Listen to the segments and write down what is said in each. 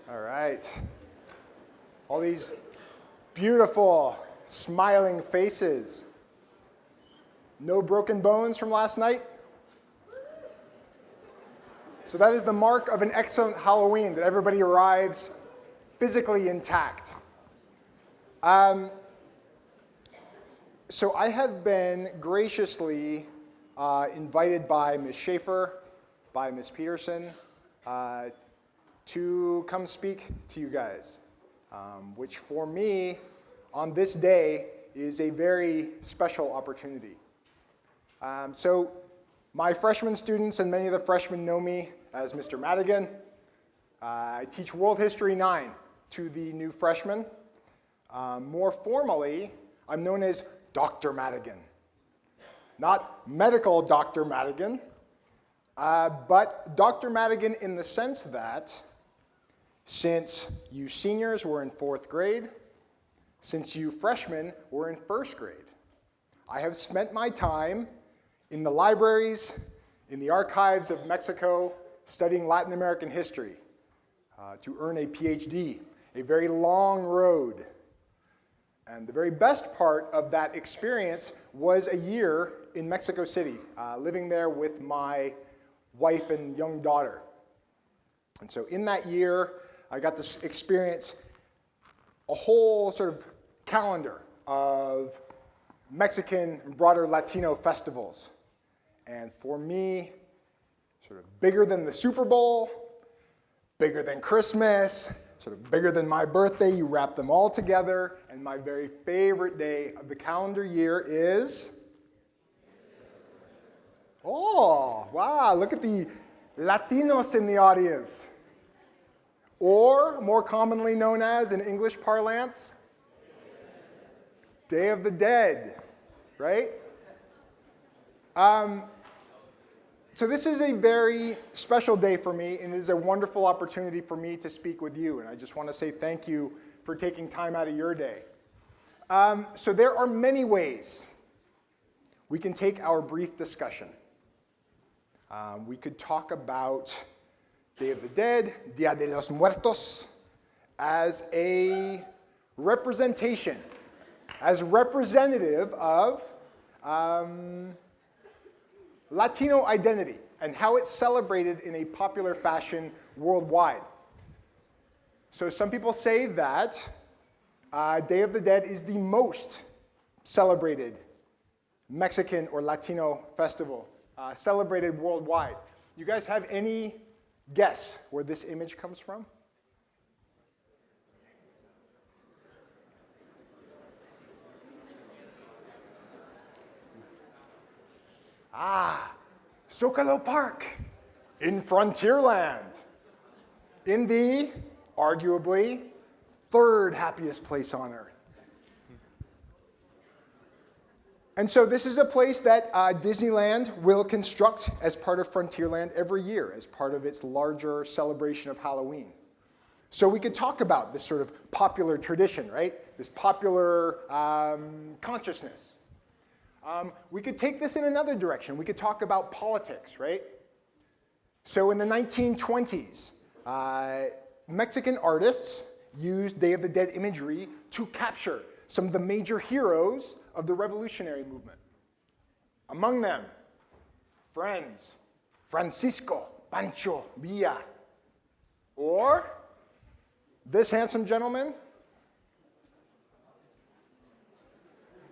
All right. All these beautiful, smiling faces. No broken bones from last night? So that is the mark of an excellent Halloween, that everybody arrives physically intact. So I have been graciously invited by Ms. Schaefer, by Ms. Peterson, to come speak to you guys, which for me, on this day, is a very special opportunity. So my freshman students and many of the freshmen know me as Mr. Madigan. I teach World History 9 to the new freshmen. More formally, I'm known as Dr. Madigan. Not medical Dr. Madigan, but Dr. Madigan in the sense that since you seniors were in 4th grade, since you freshmen were in 1st grade, I have spent my time in the libraries, in the archives of Mexico, studying Latin American history to earn a PhD, a very long road. And the very best part of that experience was a year in Mexico City, living there with my wife and young daughter. And so in that year, I got to experience a whole sort of calendar of Mexican and broader Latino festivals. And for me, sort of bigger than the Super Bowl, bigger than Christmas, sort of bigger than my birthday, you wrap them all together, and my very favorite day of the calendar year is... Oh, wow, look at the Latinos in the audience. Or, more commonly known as, in English parlance, Day of the Dead, right? So this is a very special day for me, and it is a wonderful opportunity for me to speak with you, and I just want to say thank you for taking time out of your day. So there are many ways we can take our brief discussion. We could talk about Day of the Dead, Dia de los Muertos, as a representation, as representative of Latino identity and how it's celebrated in a popular fashion worldwide. So some people say that Day of the Dead is the most celebrated Mexican or Latino festival celebrated worldwide. You guys have any guess where this image comes from? Zocalo Park in Frontierland, in the arguably 3rd happiest place on earth. And so this is a place that Disneyland will construct as part of Frontierland every year, as part of its larger celebration of Halloween. So we could talk about this sort of popular tradition, right? This popular consciousness. We could take this in another direction. We could talk about politics, right? So in the 1920s, Mexican artists used Day of the Dead imagery to capture some of the major heroes of the revolutionary movement. Among them, friends, Francisco Pancho Villa, or this handsome gentleman,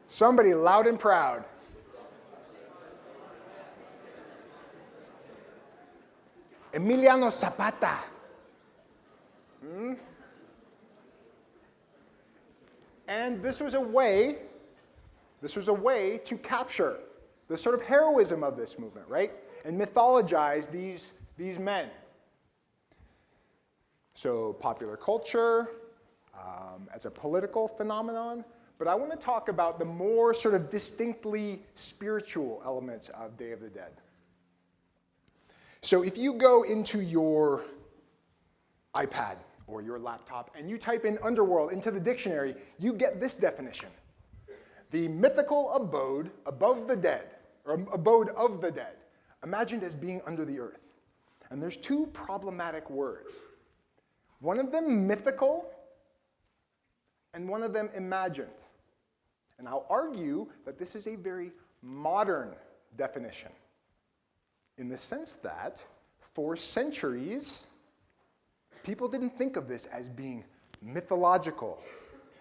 somebody loud and proud, Emiliano Zapata. And this was a way to capture the sort of heroism of this movement, right? And mythologize these men. So popular culture as a political phenomenon, but I want to talk about the more sort of distinctly spiritual elements of Day of the Dead. So if you go into your iPad or your laptop and you type in underworld into the dictionary, you get this definition. The mythical abode above the dead, or abode of the dead, imagined as being under the earth. And there's 2 problematic words. One of them mythical, and one of them imagined. And I'll argue that this is a very modern definition, in the sense that for centuries, people didn't think of this as being mythological,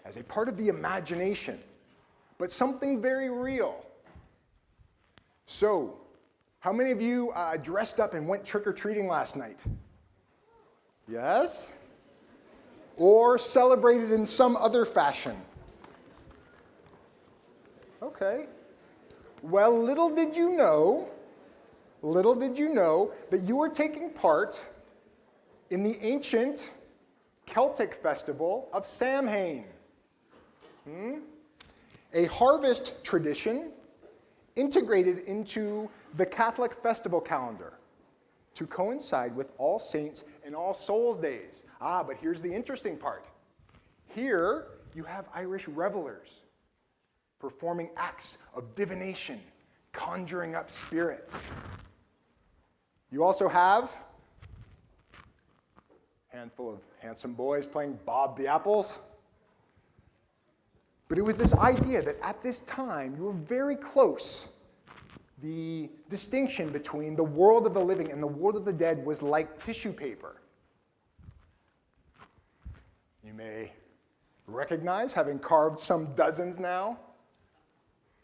as a part of the imagination, but something very real. So, how many of you dressed up and went trick-or-treating last night? Yes? Or celebrated in some other fashion? Okay. Well, little did you know that you were taking part in the ancient Celtic festival of Samhain. A harvest tradition integrated into the Catholic festival calendar to coincide with All Saints and All Souls Days. But here's the interesting part. Here you have Irish revelers performing acts of divination, conjuring up spirits. You also have a handful of handsome boys playing Bob the Apples. But it was this idea that at this time, you were very close. The distinction between the world of the living and the world of the dead was like tissue paper. You may recognize, having carved some dozens now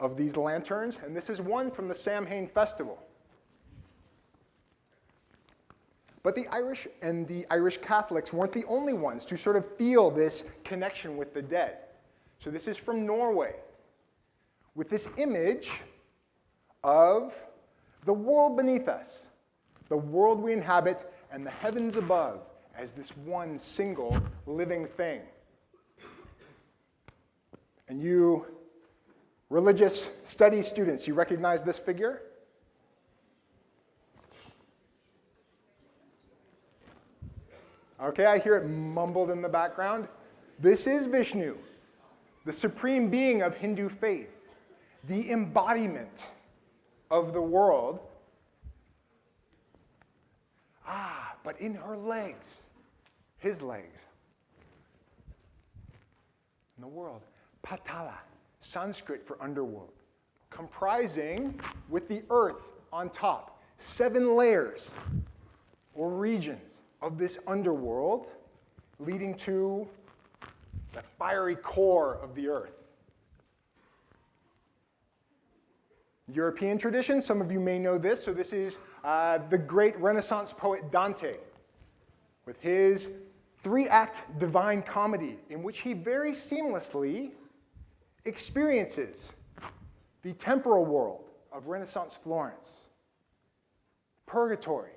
of these lanterns, and this is one from the Samhain festival. But the Irish and the Irish Catholics weren't the only ones to sort of feel this connection with the dead. So this is from Norway, with this image of the world beneath us, the world we inhabit, and the heavens above as this one single living thing. And you religious studies students, you recognize this figure? Okay, I hear it mumbled in the background. This is Vishnu, the supreme being of Hindu faith, the embodiment of the world. But in her legs, his legs, in the world, Patala, Sanskrit for underworld, comprising, with the earth on top, 7 layers or regions of this underworld, leading to the fiery core of the earth. European tradition, some of you may know this, so this is the great Renaissance poet Dante, with his 3-act divine comedy, in which he very seamlessly experiences the temporal world of Renaissance Florence, purgatory,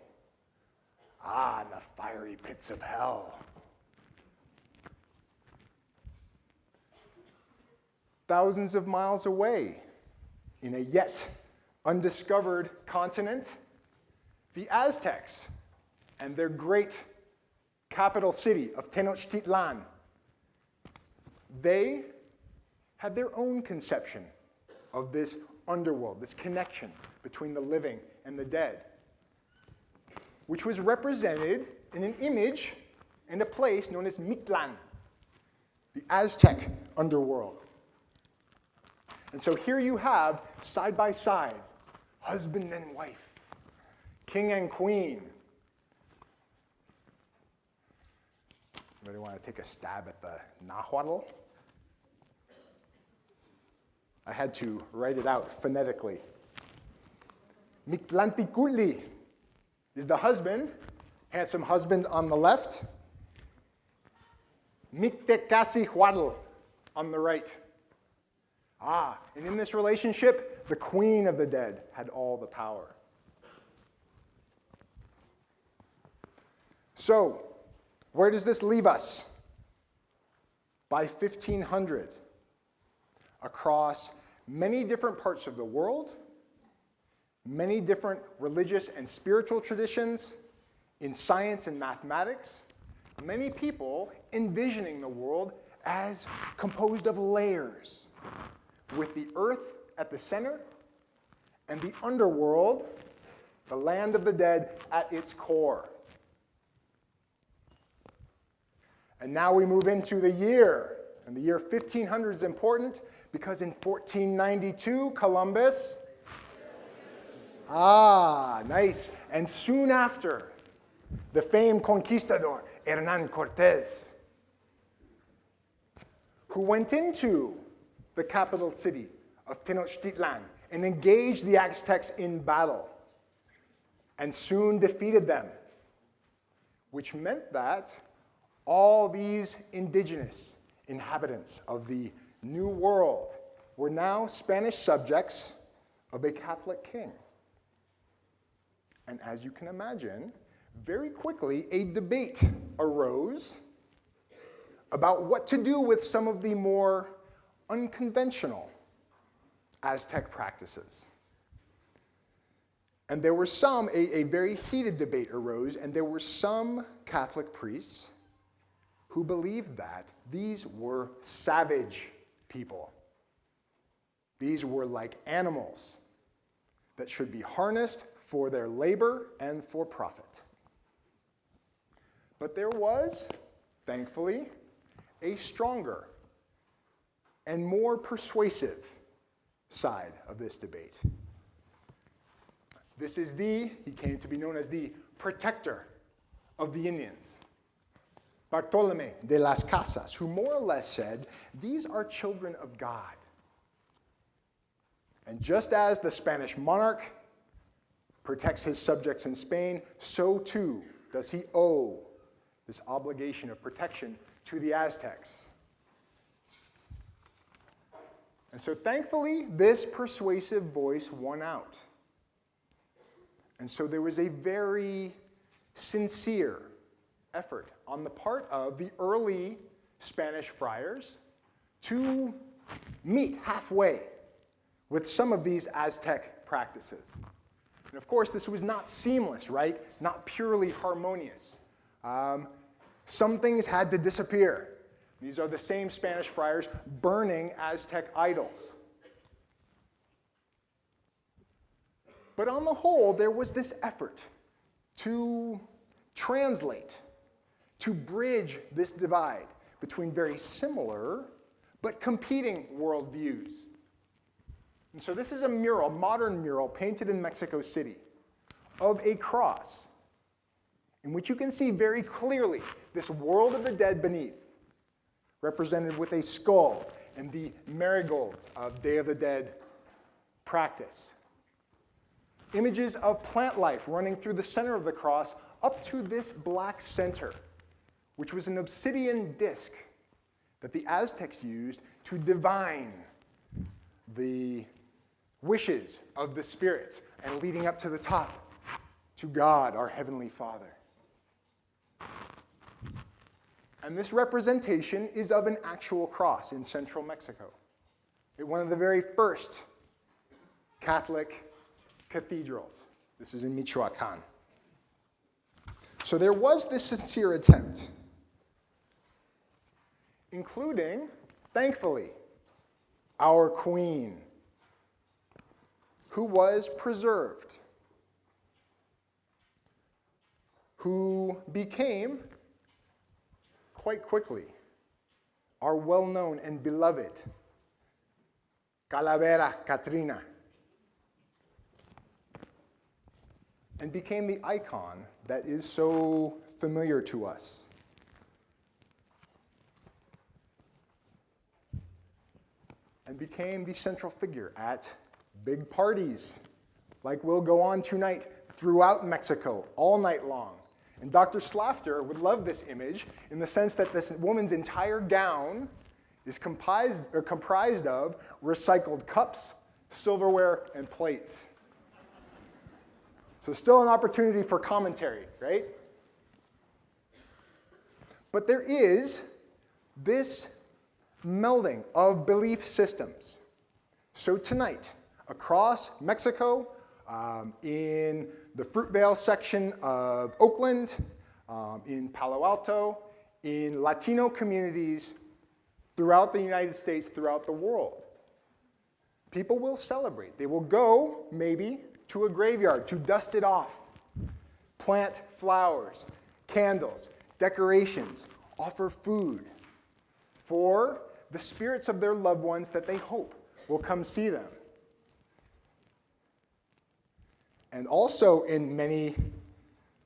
and the fiery pits of hell. Thousands of miles away, in a yet undiscovered continent, the Aztecs and their great capital city of Tenochtitlan, they had their own conception of this underworld, this connection between the living and the dead, which was represented in an image and a place known as Mictlan, the Aztec underworld. And so here you have, side by side, husband and wife, king and queen. Anybody want to take a stab at the Nahuatl? I had to write it out phonetically. Mictlanticutli is the husband, handsome husband on the left. Mictecasihuatl on the right. And in this relationship, the queen of the dead had all the power. So, where does this leave us? By 1500, across many different parts of the world, many different religious and spiritual traditions, in science and mathematics, many people envisioning the world as composed of layers, with the earth at the center and the underworld, the land of the dead, at its core. And now we move into the year. And the year 1500 is important because in 1492, Columbus, nice. And soon after, the famed conquistador, Hernán Cortés, who went into the capital city of Tenochtitlan and engaged the Aztecs in battle and soon defeated them, which meant that all these indigenous inhabitants of the New World were now Spanish subjects of a Catholic king. And as you can imagine, very quickly a debate arose about what to do with some of the more unconventional Aztec practices. And there were some, a very heated debate arose, and there were some Catholic priests who believed that these were savage people. These were like animals that should be harnessed for their labor and for profit. But there was, thankfully, a stronger and more persuasive side of this debate. This is he came to be known as the protector of the Indians, Bartolomé de las Casas, who more or less said, these are children of God. And just as the Spanish monarch protects his subjects in Spain, so too does he owe this obligation of protection to the Aztecs. And so thankfully, this persuasive voice won out. And so there was a very sincere effort on the part of the early Spanish friars to meet halfway with some of these Aztec practices. And of course, this was not seamless, right? Not purely harmonious. Some things had to disappear. These are the same Spanish friars burning Aztec idols. But on the whole, there was this effort to translate, to bridge this divide between very similar but competing worldviews. And so this is a mural, modern mural, painted in Mexico City of a cross in which you can see very clearly this world of the dead beneath, represented with a skull and the marigolds of Day of the Dead practice. Images of plant life running through the center of the cross up to this black center, which was an obsidian disc that the Aztecs used to divine the wishes of the spirits, and leading up to the top, to God, our Heavenly Father. And this representation is of an actual cross in central Mexico. It's one of the very first Catholic cathedrals. This is in Michoacan. So there was this sincere attempt, including, thankfully, our Queen, who was preserved, who became, quite quickly, our well-known and beloved Calavera Catrina, and became the icon that is so familiar to us. And became the central figure at big parties, like will go on tonight throughout Mexico, all night long. And Dr. Slafter would love this image in the sense that this woman's entire gown is comprised of recycled cups, silverware, and plates. So still an opportunity for commentary, right? But there is this melding of belief systems. So tonight, across Mexico, in the Fruitvale section of Oakland, in Palo Alto, in Latino communities throughout the United States, throughout the world, people will celebrate. They will go, maybe, to a graveyard to dust it off, plant flowers, candles, decorations, offer food for the spirits of their loved ones that they hope will come see them. And also in many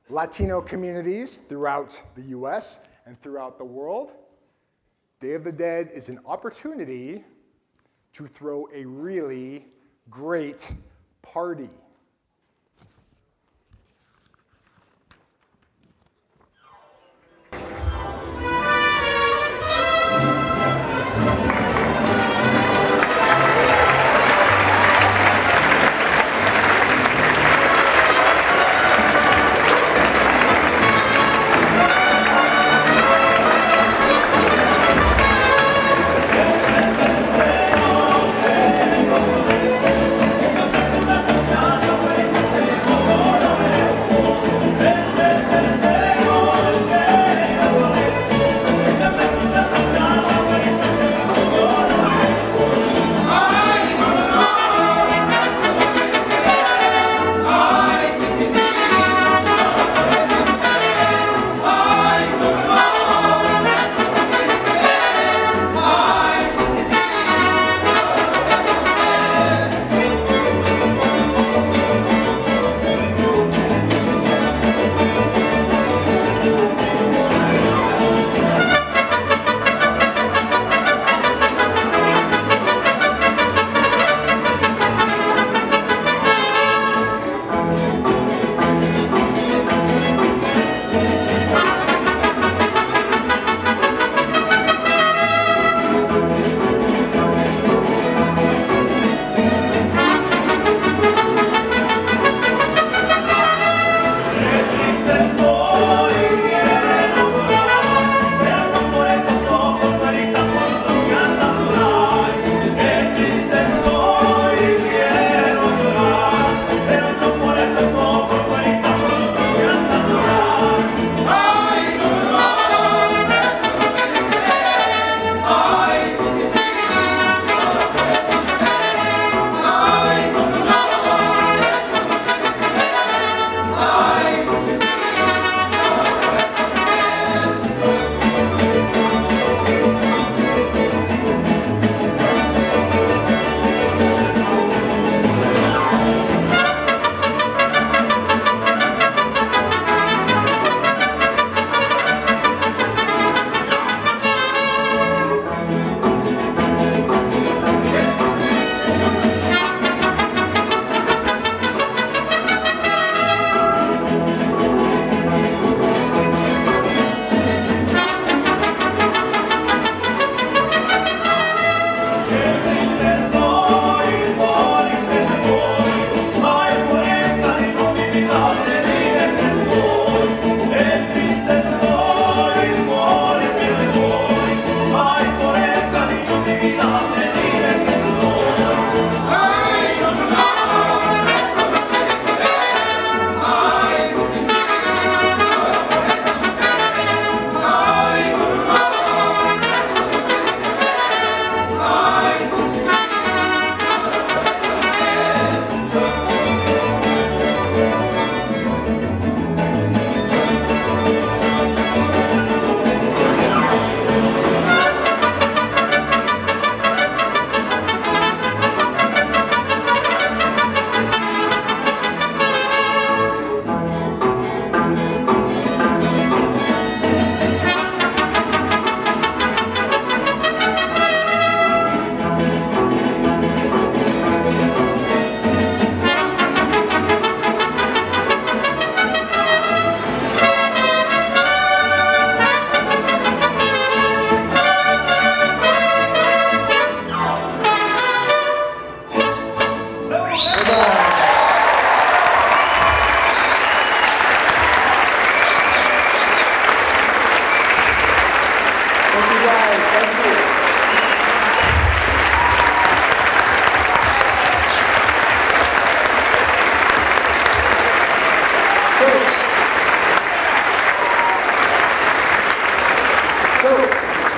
Latino communities throughout the US and throughout the world, Day of the Dead is an opportunity to throw a really great party.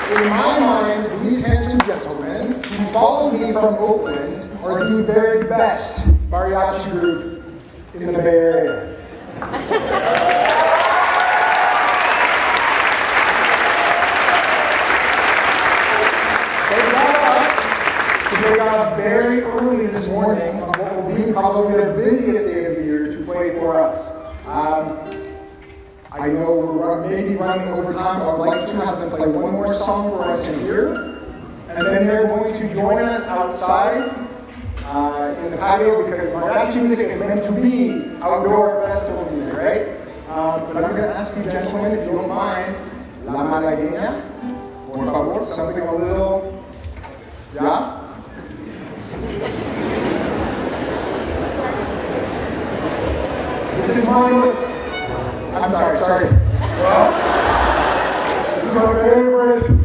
In my mind, these handsome gentlemen who followed me from Oakland are the very best mariachi group in the Bay Area. So they got up very early this morning on what will be probably their busiest day of the year to play for us. I know we're maybe running over time, but I'd like to have them play one more song for us in here. And then they're going to join us outside in the patio because mariachi music is meant to be outdoor festival music, right? But I'm going to ask you gentlemen, if you don't mind, La Malagueña, por favor, something a little, yeah? This is my most, I'm sorry. Well, this is my favorite.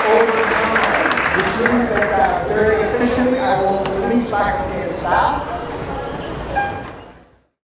overtime, which means that very efficiently I will release faculty and staff